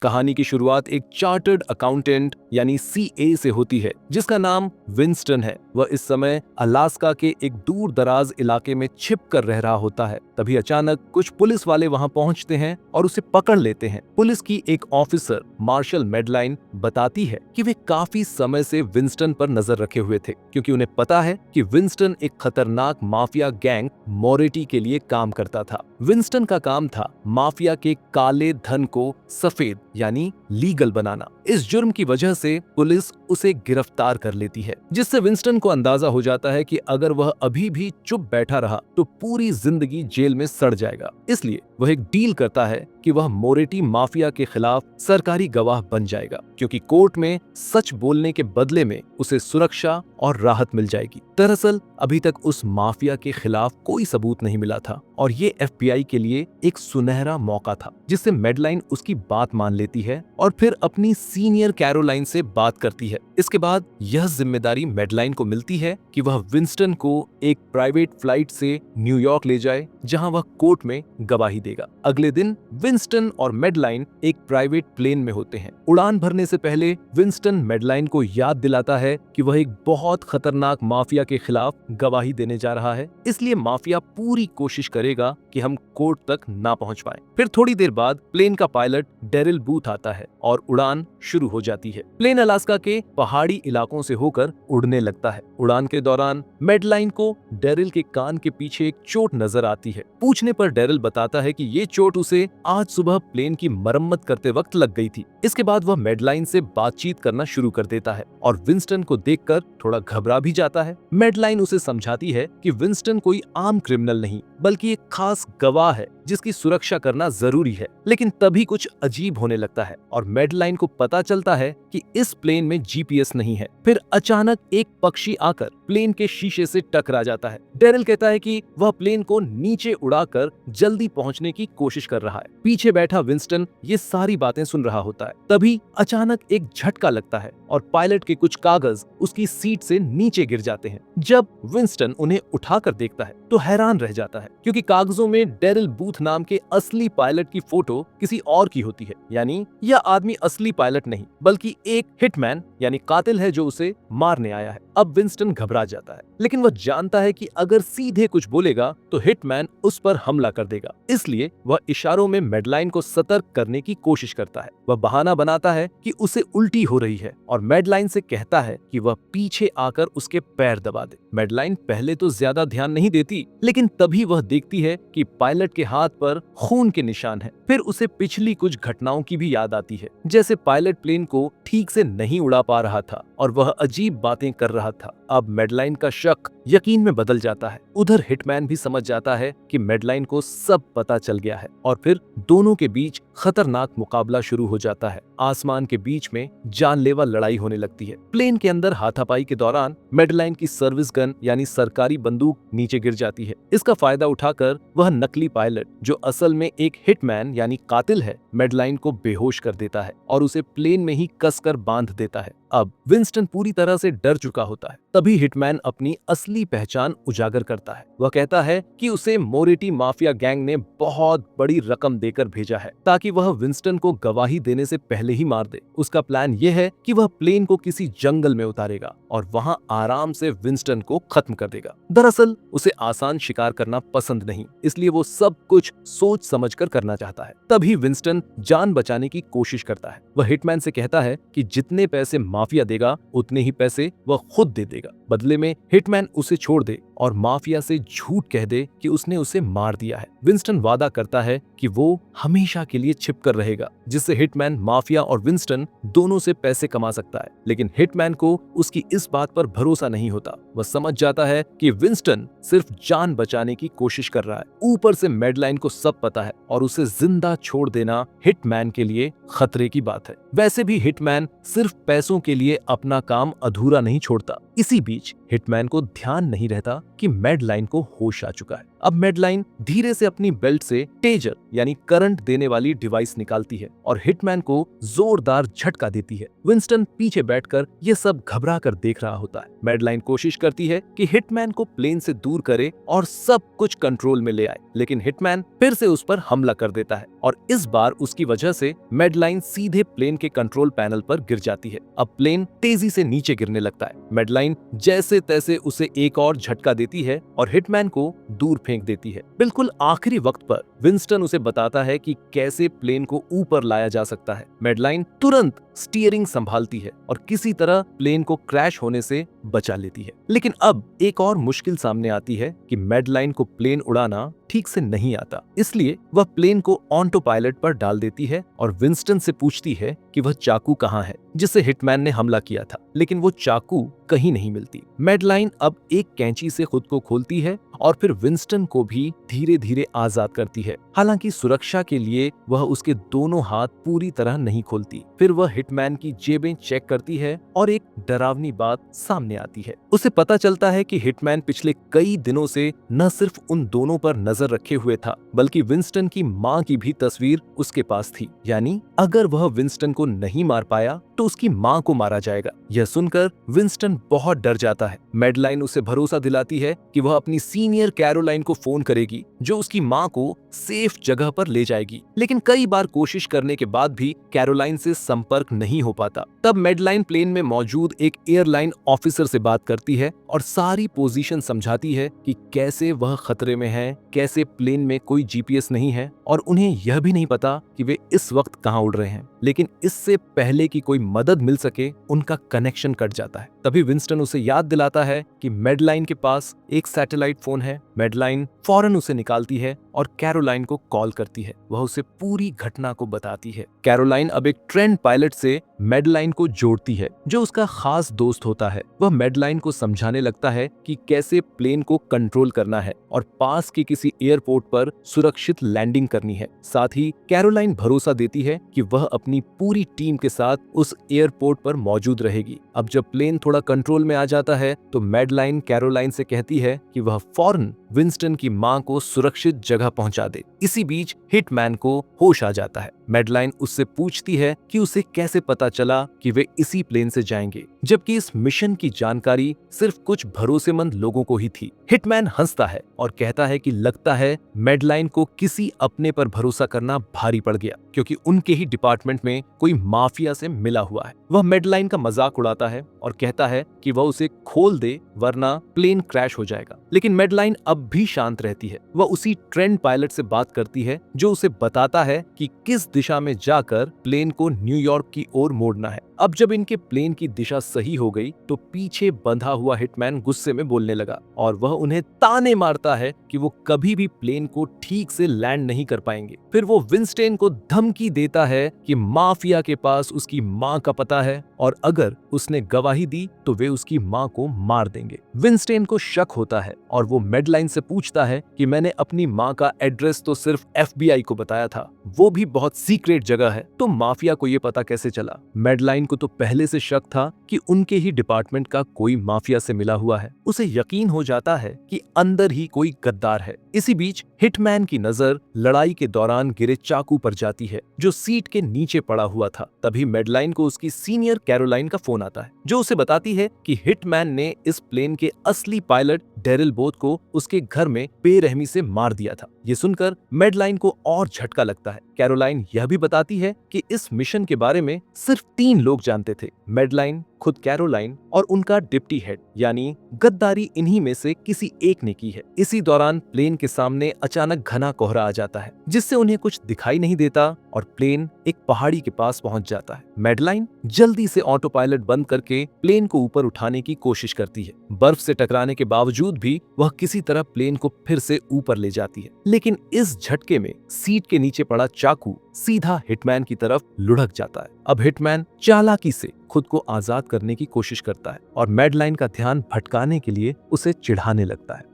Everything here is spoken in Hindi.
कहानी की शुरुआत एक चार्टर्ड अकाउंटेंट यानी सीए से होती है जिसका नाम विंस्टन है। वह इस समय अलास्का के एक दूर दराज इलाके में छिप कर रह रहा होता है। तभी अचानक कुछ पुलिस वाले वहां पहुंचते हैं और उसे पकड़ लेते हैं। पुलिस की एक ऑफिसर मार्शल मेडलाइन बताती है कि वे काफी समय से विंस्टन पर नजर रखे हुए थे, क्योंकि उन्हें पता है कि विंस्टन एक खतरनाक माफिया गैंग मोरेटी के लिए काम करता था। विंस्टन का काम था माफिया के काले धन को सफेद यानी लीगल बनाना। इस जुर्म की वजह से पुलिस उसे गिरफ्तार कर लेती है, जिससे विंस्टन को अंदाजा हो जाता है कि अगर वह अभी भी चुप बैठा रहा तो पूरी जिंदगी जेल में सड़ जाएगा। इसलिए वह एक डील करता है कि वह मोरेटी माफिया के खिलाफ सरकारी गवाह बन जाएगा, क्योंकि कोर्ट में सच बोलने के बदले में उसे सुरक्षा और राहत मिल जाएगी। दरअसल अभी तक उस माफिया के खिलाफ कोई सबूत नहीं मिला था और ये एफबीआई के लिए एक सुनहरा मौका था, जिससे मेडलाइन उसकी बात मान लेती है और फिर अपनी सीनियर कैरोलाइन से बात करती है। इसके बाद यह जिम्मेदारी मेडलाइन को मिलती है कि वह विंस्टन को एक प्राइवेट फ्लाइट से न्यूयॉर्क ले जाए, जहां वह कोर्ट में गवाही देगा। अगले दिन विंस्टन और मेडलाइन एक प्राइवेट प्लेन में होते हैं। उड़ान भरने से पहले विंस्टन मेडलाइन को याद दिलाता है कि वह एक बहुत खतरनाक माफिया के खिलाफ गवाही देने जा रहा है, इसलिए माफिया पूरी कोशिश करेगा कि हम कोर्ट तक ना पहुंच पाए। फिर थोड़ी देर बाद प्लेन का पायलट डेरिल बूथ आता है और उड़ान शुरू हो जाती है। प्लेन अलास्का के पहाड़ी इलाकों से होकर उड़ने लगता है। उड़ान के दौरान मेडलाइन को डेरिल के कान के पीछे एक चोट नजर आती है। पूछने पर डेरिल बताता है कि ये चोट उसे आज सुबह प्लेन की मरम्मत करते वक्त लग गई थी। इसके बाद वह मेडलाइन से बातचीत करना शुरू कर देता है और विंस्टन को देखकर थोड़ा घबरा भी जाता है। मेडलाइन उसे समझाती है कि विंस्टन कोई आम क्रिमिनल नहीं बल्कि एक खास गवाह है जिसकी सुरक्षा करना जरूरी है। लेकिन तभी कुछ अजीब होने लगता है और मेडलाइन को पता चलता है कि इस प्लेन में जीपीएस नहीं है। फिर अचानक एक पक्षी आकर प्लेन के शीशे से टकरा जाता है। डेरिल कहता है कि वह प्लेन को नीचे उड़ाकर जल्दी पहुंचने की कोशिश कर रहा है। पीछे बैठा विंस्टन ये सारी बातें सुन रहा होता है। तभी अचानक एक झटका लगता है और पायलट के कुछ कागज उसकी सीट से नीचे गिर जाते हैं। जब विंस्टन उन्हें उठाकर देखता है तो हैरान रह जाता है, क्योंकि कागजों में डेरिल बूथ नाम के असली पायलट की फोटो किसी और की होती है। यानी यह आदमी असली पायलट नहीं बल्कि एक हिटमैन यानी कातिल है जो उसे मारने आया है। अब विंस्टन घबरा जाता है, लेकिन वह जानता है कि अगर सीधे कुछ बोलेगा तो हिटमैन उस पर हमला कर देगा। इसलिए वह इशारों में मेडलाइन को सतर्क करने की कोशिश करता है। वह बहाना बनाता है कि उसे उल्टी हो रही है और मेडलाइन से कहता है कि वह पीछे आकर उसके पैर दबा दे। मेडलाइन पहले तो ज्यादा ध्यान नहीं देती, लेकिन तभी वह देखती है कि पायलट के हाथ पर खून के निशान हैं। फिर उसे पिछली कुछ घटनाओं की भी याद आती है, जैसे पायलट प्लेन को ठीक से नहीं उड़ा पा रहा था और वह अजीब बातें कर रहा था। अब मेडलाइन का शक यकीन में बदल जाता है। उधर हिटमैन भी समझ जाता है कि मेडलाइन को सब पता चल गया है और फिर दोनों के बीच खतरनाक मुकाबला शुरू हो जाता है। आसमान के बीच में जानलेवा लड़ाई होने लगती है। प्लेन के अंदर हाथापाई के दौरान मेडलाइन की सर्विस गन यानी सरकारी बंदूक नीचे गिर जाती है। इसका फायदा उठाकर वह नकली पायलट, जो असल में एक हिटमैन यानी कातिल है, मेडलाइन को बेहोश कर देता है और उसे प्लेन में ही कसकर बांध देता है। अब विंस्टन पूरी तरह से डर चुका होता है। तभी हिटमैन अपनी असली पहचान उजागर करता है। वह कहता है कि उसे मोरेटी माफिया गैंग ने बहुत बड़ी रकम देकर भेजा है ताकि वह विंस्टन को गवाही देने से पहले ही मार दे। उसका प्लान यह है कि वह प्लेन को किसी जंगल में उतारेगा और वहां आराम से विंस्टन को खत्म कर देगा। दरअसल उसे आसान शिकार करना पसंद नहीं, इसलिए वो सब कुछ सोच समझकर करना चाहता है। तभी विंस्टन जान बचाने की कोशिश करता है। वह हिटमैन से कहता है कि जितने पैसे माफिया देगा उतने ही पैसे वह खुद दे देगा। बदले में हिटमैन उसे छोड़ दे और माफिया से झूठ कह दे कि उसने उसे मार दिया है। विंस्टन वादा करता है कि वो हमेशा के लिए छिपकर रहेगा, जिससे हिटमैन माफिया और विंस्टन दोनों से पैसे कमा सकता है। लेकिन हिटमैन को उसकी इस बात पर भरोसा नहीं होता। वह समझ जाता है कि विंस्टन सिर्फ जान बचाने की कोशिश कर रहा है। ऊपर से मेडलाइन को सब पता है और उसे जिंदा छोड़ देना हिटमैन के लिए खतरे की बात है। वैसे भी हिटमैन सिर्फ पैसों के लिए अपना काम अधूरा नहीं छोड़ता। इसी बीच हिटमैन को ध्यान नहीं रहता कि मैडलाइन को होश आ चुका है। अब मैडलाइन धीरे से अपनी बेल्ट से टेजर यानी करंट देने वाली डिवाइस निकालती है और हिटमैन को जोरदार झटका देती है। विंस्टन पीछे बैठकर ये सब घबरा कर देख रहा होता है। मैडलाइन कोशिश करती है कि हिटमैन को प्लेन से दूर करे और सब कुछ कंट्रोल में ले आए, लेकिन हिटमैन फिर से उस पर हमला कर देता है और इस बार उसकी वजह से मैडलाइन सीधे प्लेन के कंट्रोल पैनल पर गिर जाती है। अब प्लेन तेजी से नीचे गिरने लगता है। मैडलाइन जैसे तैसे उसे एक और झटका देती है और हिटमैन को दूर फेंक देती है। बिल्कुल आखिरी वक्त पर विंस्टन उसे बताता है कि कैसे प्लेन को ऊपर लाया जा सकता है। मैडलाइन तुरंत स्टीयरिंग संभालती है और किसी तरह प्लेन को क्रैश होने से बचा लेती है। लेकिन अब एक और मुश्किल सामने आती है कि मैडलाइन को प्लेन उड़ाना ठीक से नहीं आता, इसलिए वह प्लेन को ऑटो पायलट पर डाल देती है और विंस्टन से पूछती है कि वह चाकू कहाँ है जिससे हिटमैन ने हमला किया था, लेकिन वो चाकू कहीं नहीं मिलती। मैडलाइन अब एक कैंची से खुद को खोलती है और फिर विंस्टन को भी धीरे धीरे आजाद करती है। हालांकि सुरक्षा के लिए वह उसके दोनों हाथ पूरी तरह नहीं खोलती। फिर वह हिटमैन की जेबें चेक करती है और एक डरावनी बात सामने आती है। उसे पता चलता है कि हिटमैन पिछले कई दिनों से न सिर्फ उन दोनों पर नजर रखे हुए था, बल्कि विंस्टन की मां की भी तस्वीर उसके पास थी। यानी अगर वह विंस्टन को नहीं मार पाया तो उसकी मां को मारा जाएगा। यह सुनकर विंस्टन बहुत डर जाता है। मैडलाइन उसे भरोसा दिलाती है कि वह अपनी सीनियर कैरोलाइन को फोन करेगी, जो उसकी मां को सेफ जगह पर ले जाएगी। लेकिन कई बार कोशिश करने के बाद भी कैरोलाइन से संपर्क नहीं हो पाता। तब मैडलाइन प्लेन में मौजूद एक एयरलाइन ऑफिसर से बात करती है और सारी पोजीशन समझाती है कि कैसे वह खतरे में है, कैसे प्लेन में कोई जीपीएस नहीं है और उन्हें यह भी नहीं पता कि वे इस वक्त कहां उड़ रहे हैं। लेकिन इससे पहले कि कोई मदद मिल सके, उनका कनेक्शन कट जाता है। तभी विंस्टन उसे याद दिलाता है कि मैडलाइन के पास एक सैटेलाइट फोन है। मैडलाइन फौरन उसे निकालती है और कैरोलाइन को कॉल करती है। वह उसे पूरी घटना को बताती है। कैरोलाइन अब एक ट्रेंड पायलट से मैडलाइन को जोड़ती है, जो उसका खास दोस्त होता है। वह मैडलाइन को समझाने लगता है कि कैसे प्लेन को कंट्रोल करना है और पास के किसी एयरपोर्ट पर सुरक्षित लैंडिंग करनी है। साथ ही कैरोलाइन भरोसा देती है कि वह अपनी पूरी टीम के साथ उस एयरपोर्ट पर मौजूद रहेगी। अब जब प्लेन थोड़ा कंट्रोल में आ जाता है तो मैडलाइन कैरोलाइन से कहती है कि वह फौरन विंस्टन की मां को सुरक्षित जगह पहुंचा दे। इसी बीच हिटमैन को होश आ जाता है। मैडलाइन उससे पूछती है कि उसे कैसे पता चला कि वे इसी प्लेन से जाएंगे, जबकि इस मिशन की जानकारी सिर्फ कुछ भरोसेमंद लोगों को ही थी। हिटमैन हंसता है और कहता है कि लगता है मैडलाइन को किसी अपने पर भरोसा करना भारी पड़ गया, क्योंकि उनके ही डिपार्टमेंट में कोई माफिया से मिला हुआ है। वह मैडलाइन का मजाक उड़ाता है और कहता है कि वह उसे खोल दे वरना प्लेन क्रैश हो जाएगा। लेकिन मैडलाइन अब भी शांत रहती है। वह उसी ट्रेंड पायलट से बात करती है जो उसे बताता है कि किस दिशा में जाकर प्लेन को न्यूयॉर्क की ओर मोड़ना है। अब जब इनके प्लेन की दिशा सही हो गई तो पीछे बंधा हुआ हिटमैन गुस्से में बोलने लगा और वह उन्हें ताने मारता है कि वो कभी भी प्लेन को ठीक से लैंड नहीं कर पाएंगे। फिर वो विंस्टन को धमकी देता है कि माफिया के पास उसकी मां का पता है और अगर उसने गवाही दी तो वे उसकी मां को मार देंगे। विंस्टन को शक होता है और वो मैडलाइन से पूछता है कि मैंने अपनी मां का एड्रेस तो सिर्फ FBI को बताया था, वो भी बहुत सीक्रेट जगह है, तो माफिया को ये पता कैसे चला? मैडलाइन को तो पहले से शक था कि उनके ही डिपार्टमेंट का कोई माफिया से मिला हुआ है। उसे यकीन हो जाता है कि अंदर ही कोई गद्दार है। इसी बीच हिटमैन की नजर लड़ाई के दौरान गिरे चाकू पर जाती है जो सीट के नीचे पड़ा हुआ था। तभी मैडलाइन को उसकी सीनियर कैरोलाइन का फोन आता है, जो उसे बताती है कि हिटमैन ने इस प्लेन के असली पायलट डेरिल बोथ को उसके घर में बेरहमी से मार दिया था। ये सुनकर मैडलाइन को और झटका लगता है। कैरोलाइन यह भी बताती है कि इस मिशन के बारे में सिर्फ 3 लोग जानते थे, मैडलाइन, खुद कैरोलाइन और उनका डिप्टी हेड, यानी गद्दारी इन्हीं में से किसी एक ने की है। इसी दौरान प्लेन के सामने अचानक घना कोहरा आ जाता है, जिससे उन्हें कुछ दिखाई नहीं देता और प्लेन एक पहाड़ी के पास पहुंच जाता है। मैडलाइन जल्दी से ऑटो पायलट बंद करके प्लेन को ऊपर उठाने की कोशिश करती है। बर्फ से टकराने के बावजूद भी वह किसी तरह प्लेन को फिर से ऊपर ले जाती है, लेकिन इस झटके में सीट के नीचे पड़ा चाकू सीधा हिटमैन की तरफ लुढ़क जाता है। अब हिटमैन चालाकी से खुद को आजाद करने की कोशिश करता है और मैडलाइन का ध्यान भटकाने के लिए उसे चिढ़ाने लगता है।